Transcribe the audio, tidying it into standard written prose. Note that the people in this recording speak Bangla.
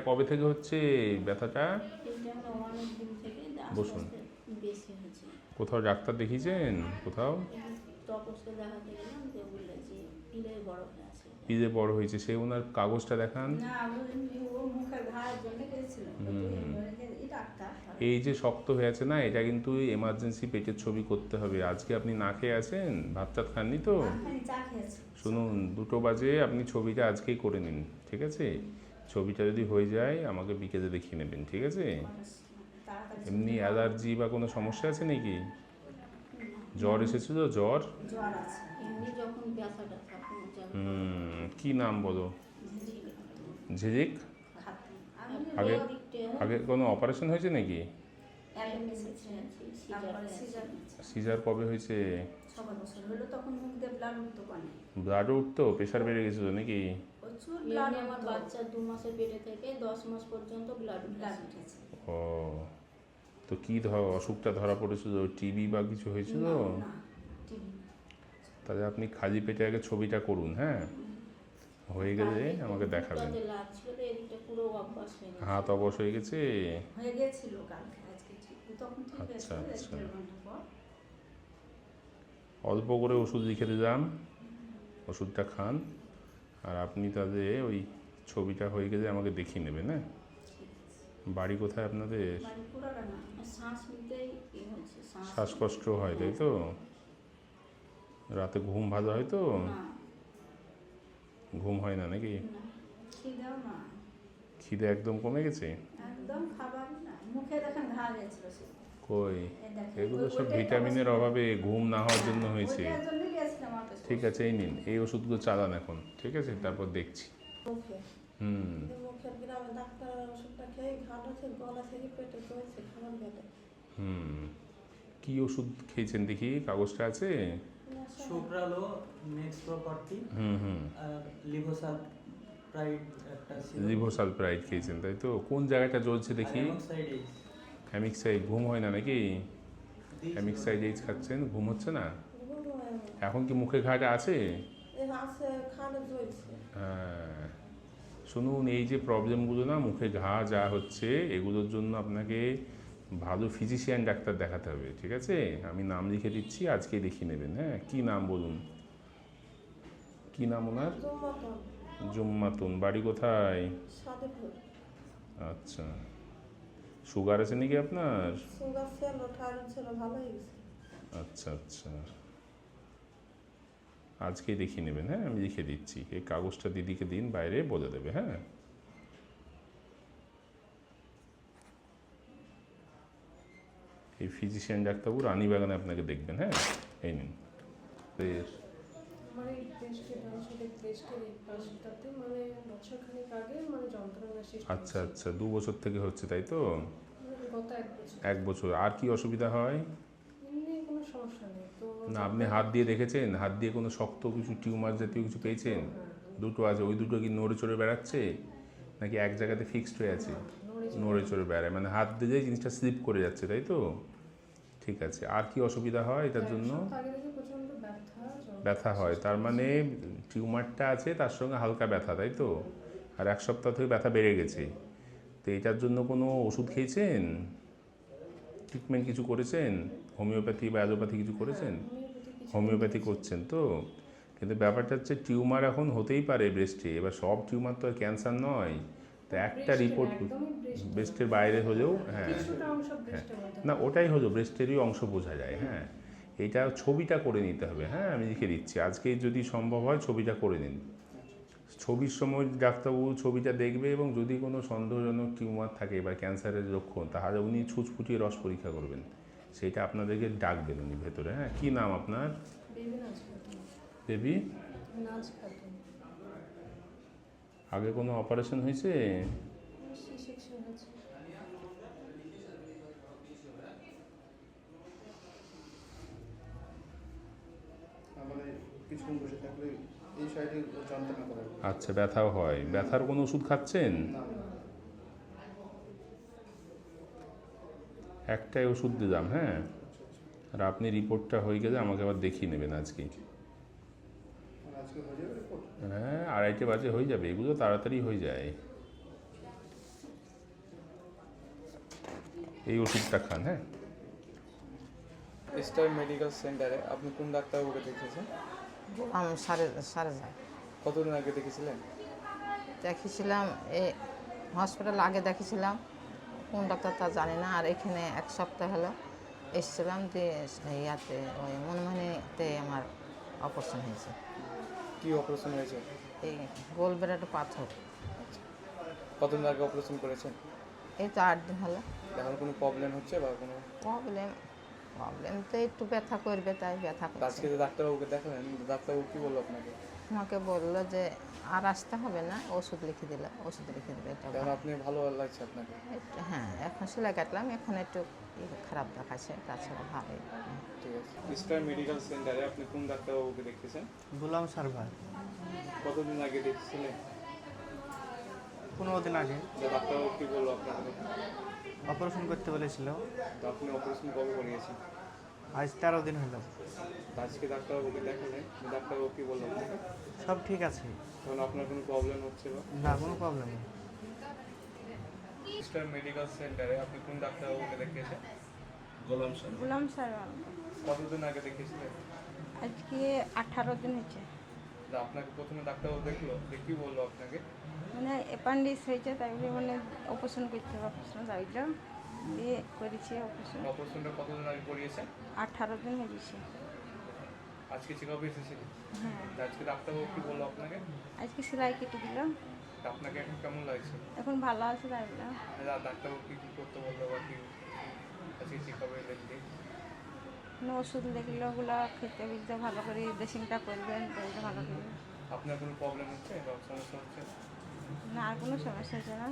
কবে থেকে হচ্ছে ব্যথাটা? এটা হলো অনেক দিন থেকে আস্তে বসুন। আস্তে বেশি হয়েছে। কোথাও ডাক্তার দেখিয়েছেন? কোথাও তপসকে দেখাতে গেলাম, যে বললে যে পিলে বড় হয়ে আছে। পিজে বড় হয়েছে, সে ওনার কাগজটা দেখান। না ও মুখের ঘায়ের জন্য গেছিল এই ডাক্তার এই যে শক্ত হয়ে আছে না, এটা কিন্তু এমার্জেন্সি পেটের ছবি করতে হবে। আজকে আপনি না খেয়ে আছেন, ভাত টাত খাননি তো? চা খেয়েছি। শুনুন, 2টো বাজে আপনি ছবিটা আজকেই করে নিন, ঠিক আছে? ছবিটা যদি হয়ে যায় আমাকে বিকেলে দেখিয়ে নেবেন, ঠিক আছে? এমনি অ্যালার্জি বা কোনো সমস্যা আছে নাকি? জ্বর এসেছিল? জ্বর জ্বর আছে। এমনি যখন ব্যথাটা থাকে কি নাম বলো? ঝিঝিক? আমি আগে আগে কোনো অপারেশন হয়েছে নাকি? সিজার কবে হয়েছে? 6 বছর হলো, তখন মুখ দিয়ে ব্লাড উঠতো পানি। ব্লাডও উঠতো? প্রেশার বেড়ে গেছিলো নাকি? প্রচুর ব্লাড। আমার বাচ্চা 2 মাসের পেটে থেকে 10 মাস পর্যন্ত ব্লাড উঠেছে। ও, তো কি অসুখটা ধরা পড়েছিল? টিবি বা কিছু হয়েছিল? না, টিবি। তাহলে আপনি খালি পেটে আগে ছবিটা করুন, হ্যাঁ? হয়ে গেলে আমাকে দেখাবেন। হাত অবশ হয়ে গেছে? হয়ে গেছিল কালকে, আজকে ঠিক, তখন ঠিক আচ্ছা, আছে, আচ্ছা। 1.5 ঘন্টা পর। অল্প করে ওষুধ লিখে দিলাম, ওষুধটা খান। আর আপনি তাহলে ওই ছবিটা হয়ে গেলে আমাকে দেখিয়ে নেবেন, হ্যাঁ? বাড়ি কোথায় আপনাদের? শ্বাসকষ্ট হয় তাই তো? রাতে ঘুম ভালো হয় তো? ঘুম হয় না নাকি? খিদে একদম কমে গেছে? একদম খাবার না, মুখে দেখেন ঘা গেছিল। কই, এগুলো সব ভিটামিনের অভাবে ঘুম না হওয়ার জন্য হয়েছে। ঠিক আছে, এই নিন, এই ওষুধগুলো চালান এখন, ঠিক আছে? তারপর দেখছি। মুখের গ্রামে ডাক্তারের ওষুধটা খেয়ে ঘাটা থেকে গলা থেকে পেটে চলছে খাবার গেলে। কি ওষুধ খেয়েছেন দেখি, কাগজটা আছে? সুপ্রালো, নেক্সট প্রপার্টি, আর লিভোসালপ্রাইড একটা ছিল। লিভোসালপ্রাইড খেয়েছেন তাই তো? কোন জায়গাটা জ্বলছে দেখি? হ্যামিক্সাইড। ঘুম হয় না নাকি? হ্যামিক্সাইড এইচ খাচ্ছেন, ঘুম হচ্ছে না? এখন কি মুখে ঘাটা আছে? হ্যাঁ, শুনুন, এই যে প্রবলেমগুলো না, মুখে ঘা যা হচ্ছে, এগুলোর জন্য আপনাকে ভালো ফিজিশিয়ান ডাক্তার দেখাতে হবে, ঠিক আছে? আমি নাম লিখে দিচ্ছি, আজকেই দেখিয়ে নেবেন, হ্যাঁ? কি নাম বলুন? কি নাম ওনার? জুম্মাতুন। বাড়ি কোথায়? আচ্ছা। সুগার আছে নাকি আপনার? আচ্ছা, আচ্ছা। আজকেই দেখিয়ে নেবেন, হ্যাঁ? আমি লিখে দিচ্ছি, এই কাগজটা দিদিকে দিন, বাইরে বলে দেবে, হ্যাঁ? এই ফিজিশিয়ান ডাক্তারবাবু রানীবাগানে আপনাকে দেখবেন, হ্যাঁ? এই নিন। আচ্ছা, আচ্ছা, 2 বছর থেকে হচ্ছে তাই তো? 1 বছর। আর কি অসুবিধা হয়? না, আপনি হাত দিয়ে দেখেছেন? হাত দিয়ে কোনো শক্ত কিছু টিউমার জাতীয় কিছু পেয়েছেন? 2টো আছে, ওই 2টো কি নড়ে চড়ে বেড়াচ্ছে নাকি এক জায়গাতে ফিক্সড হয়ে আছে? নড়ে চড়ে বেড়ায়, মানে হাত দিলেই জিনিসটা স্লিপ করে যাচ্ছে তাই তো? ঠিক আছে। আর কি অসুবিধা হয় এটার জন্য? ব্যথা হয়, তার মানে টিউমারটা আছে, তার সঙ্গে হালকা ব্যথা তাই তো? আর 1 সপ্তাহ থেকে ব্যথা বেড়ে গেছে। তো এটার জন্য কোনো ওষুধ খেয়েছেন? ট্রিটমেন্ট কিছু করেছেন? হোমিওপ্যাথি বা অ্যালোপ্যাথি কিছু করেছেন? হোমিওপ্যাথি করছেন তো? কিন্তু ব্যাপারটা হচ্ছে, টিউমার এখন হতেই পারে ব্রেস্টে, এবার সব টিউমার তো আর ক্যান্সার নয়। তো একটা রিপোর্ট ব্রেস্টের বাইরে হলেও, হ্যাঁ হ্যাঁ, না ওটাই হলো, ব্রেস্টেরই অংশ বোঝা যায়, হ্যাঁ? এটা ছবিটা করে নিতে হবে, হ্যাঁ? আমি লিখে দিচ্ছি, আজকেই যদি সম্ভব হয় ছবিটা করে নিন। ছবির সময় ডাক্তারবাবু ছবিটা দেখবে, এবং যদি কোনো সন্দেহজনক টিউমার থাকে বা ক্যান্সারের লক্ষণ, তাহলে উনি ছুঁচফুটিয়ে রস পরীক্ষা করবেন, সেটা আপনাদেরকে ডাকবেন উনি ভেতরে, হ্যাঁ? কী নাম আপনার? বেবি। আগে কোনো অপারেশন হয়েছে? আচ্ছা, ব্যথাও হয়? ব্যথার কোনো ওষুধ খাচ্ছেন? একটাই ওষুধ দিলাম, হ্যাঁ? আর আপনি রিপোর্টটা হয়ে গেলে আমাকে আবার দেখিয়ে নেবেন আজকে। হ্যাঁ, 2:30 বাজে হয়ে যাবে, এগুলো তাড়াতাড়ি হয়ে যায়। এই ওষুধটা খান, হ্যাঁ। স্টার মেডিকেল সেন্টারে আপনি কোন ডাক্তারবাবুকে দেখিয়েছেন? আমি সারে যাই কতদিন আগে দেখেছিলেন? দেখেছিলাম এই হসপিটাল আগে দেখেছিলাম, কোন ডাক্তার তা জানি না। আর এখানে 1 সপ্তাহ হলো এসেছিলাম, দিয়ে ইয়াতে ওই মনমোহনীতে আমার অপারেশন হয়েছে। কি অপারেশন হয়েছে? এই গোলব্লাডারে পাথর। কতদিন আগে অপারেশন করেছেন? এই তো 8 দিন হলো। এখন কোনো প্রবলেম হচ্ছে বা কোনো? প্রবলেম তো একটু ব্যথা করবে, তাই ব্যথা আজকে করছে। যে ডাক্তারবাবুকে দেখালেন, ডাক্তারবাবু কী বললো আপনাকে? আমাকে বললো যে আর আসতে হবে না, ওষুধ লিখে দিল, এটা এখন আপনি ভালো লাগছে আপনাকে? একটু, হ্যাঁ এখন সেলাই কাটলাম, এখন একটু খারাপ দেখাচ্ছে, তাছাড়া ভালোই। ঠিক আছে। স্টার মেডিকেল সেন্টারে আপনি কোন ডাক্তারবাবুকে দেখতেছেন? গোলাম সারভার। কতদিন আগে দেখছিলেন? 15 দিন আগে যে ডাক্তারবাবু কী বললো আপনাকে? অপারেশন করতে বলেছিল। তো আপনি অপারেশন কবে করিয়েছেন? আজ 13 দিন হলো। তো আজকে ডাক্তারবাবুকে দেখালেন, ডাক্তারবাবু কী বললো আপনাকে? সব ঠিক আছে, তখন আপনার কোনো প্রবলেম হচ্ছে বা? না কোনো প্রবলেম নেই। স্টার মেডিকেল সেন্টারে আপনি কোন ডাক্তারবাবুকে দেখিয়েছেন? গোলাম সারওয়ার। কতদিন আগে দেখিয়েছিলেন? আজকে 18 দিন হয়েছে। তো আপনাকে প্রথমে ডাক্তারবাবু দেখলো, যে কী বললো আপনাকে? মানে অ্যাপেন্ডিক্স হয়েছে, তাই বলে মানে অপারেশন করতে হবে, অপারেশন যাইল দিয়ে করেছি অপারেশন। অপারেশনটা কতদিন আগে করিয়েছেন? 18 দিন হয়ে গেছে। আজকে চেক আপে এসেছিলেন? হ্যাঁ, তো আজকে ডাক্তারবাবু কী বললো আপনাকে? আজকে সেলাই কেটে দিলাম, তো আপনাকে এখন কেমন লাগছে? এখন ভালো আছে, তাই বললাম। ডাক্তারবাবু কী করতে বললো বা কী আজকে চেক আপে দেখলি? কোনো ওষুধ লিখলে ওগুলো খেতে বুঝতে ভালো করে ড্রেসিংটা করবেন, তাহলে ভালো করবে। আপনার কোনো প্রবলেম হচ্ছে বা সমস্যা হচ্ছে? না, আর কোনো সমস্যা হচ্ছে না।